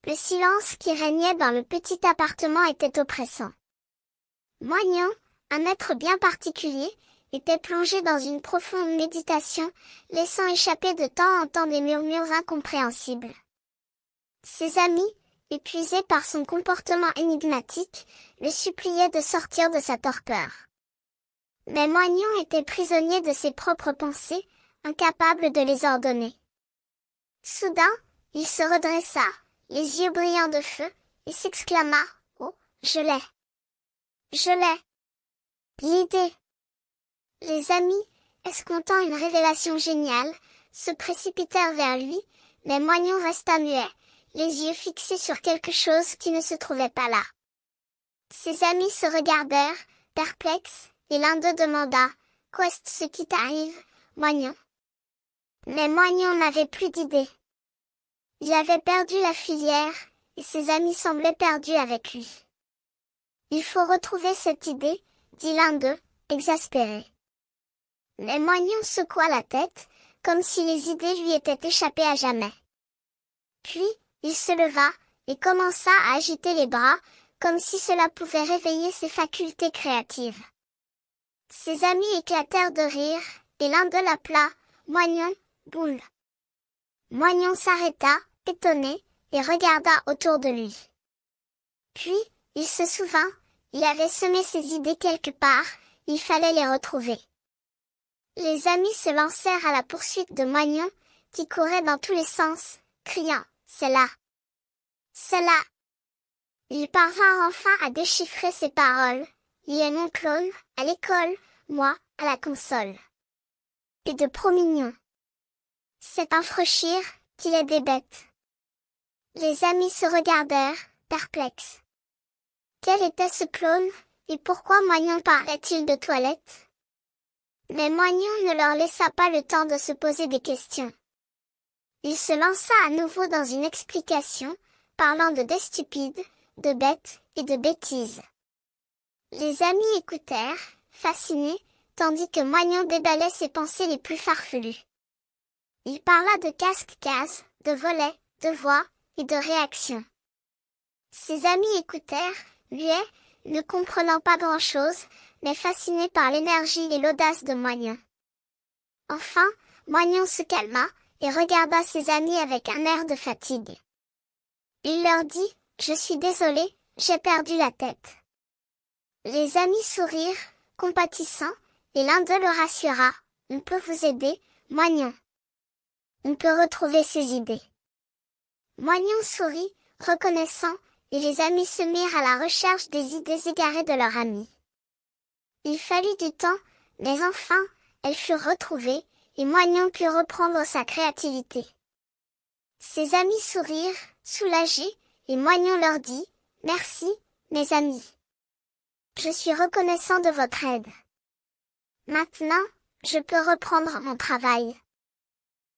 Le silence qui régnait dans le petit appartement était oppressant. Moignon, un être bien particulier, était plongé dans une profonde méditation, laissant échapper de temps en temps des murmures incompréhensibles. Ses amis, épuisés par son comportement énigmatique, le suppliaient de sortir de sa torpeur. Mais Moignon était prisonnier de ses propres pensées, incapable de les ordonner. Soudain, il se redressa, les yeux brillants de feu, et s'exclama « Oh, je l'ai! Je l'ai! L'idée !» Les amis, escomptant une révélation géniale, se précipitèrent vers lui, mais Moignon resta muet, les yeux fixés sur quelque chose qui ne se trouvait pas là. Ses amis se regardèrent, perplexes, et l'un d'eux demanda « Qu'est ce qui t'arrive, Moignon ?» Mais Moignon n'avait plus d'idée. Il avait perdu la filière, et ses amis semblaient perdus avec lui. « Il faut retrouver cette idée, » dit l'un d'eux, exaspéré. Mais Moignon secoua la tête, comme si les idées lui étaient échappées à jamais. Puis, il se leva, et commença à agiter les bras, comme si cela pouvait réveiller ses facultés créatives. Ses amis éclatèrent de rire, et l'un d'eux l'appela « Moignon, boule ». Moignon s'arrêta, étonné, et regarda autour de lui. Puis, il se souvint, il avait semé ses idées quelque part, il fallait les retrouver. Les amis se lancèrent à la poursuite de Moignon, qui courait dans tous les sens, criant « C'est là! C'est là !» Ils parvinrent enfin à déchiffrer ses paroles. Il est mon clone, à l'école, moi, à la console. Et de Promignon. C'est un frechir, qu'il est des bêtes. Les amis se regardèrent, perplexes. Quel était ce clone, et pourquoi Moignon parlait-il de toilette? Mais Moignon ne leur laissa pas le temps de se poser des questions. Il se lança à nouveau dans une explication, parlant de stupides, de bêtes et de bêtises. Les amis écoutèrent, fascinés, tandis que Moignon déballait ses pensées les plus farfelues. Il parla de casque-case, de volets, de voix et de réactions. Ses amis écoutèrent, muets, ne comprenant pas grand-chose, mais fascinés par l'énergie et l'audace de Moignon. Enfin, Moignon se calma, et regarda ses amis avec un air de fatigue. Il leur dit « Je suis désolé, j'ai perdu la tête. » Les amis sourirent, compatissants, et l'un d'eux le rassura. « On peut vous aider, Moignon. On peut retrouver ses idées. » Moignon sourit, reconnaissant, et les amis se mirent à la recherche des idées égarées de leur ami. Il fallut du temps, mais enfin, elles furent retrouvées, et Moignon put reprendre sa créativité. Ses amis sourirent, soulagés, et Moignon leur dit « Merci, mes amis. Je suis reconnaissant de votre aide. Maintenant, je peux reprendre mon travail. »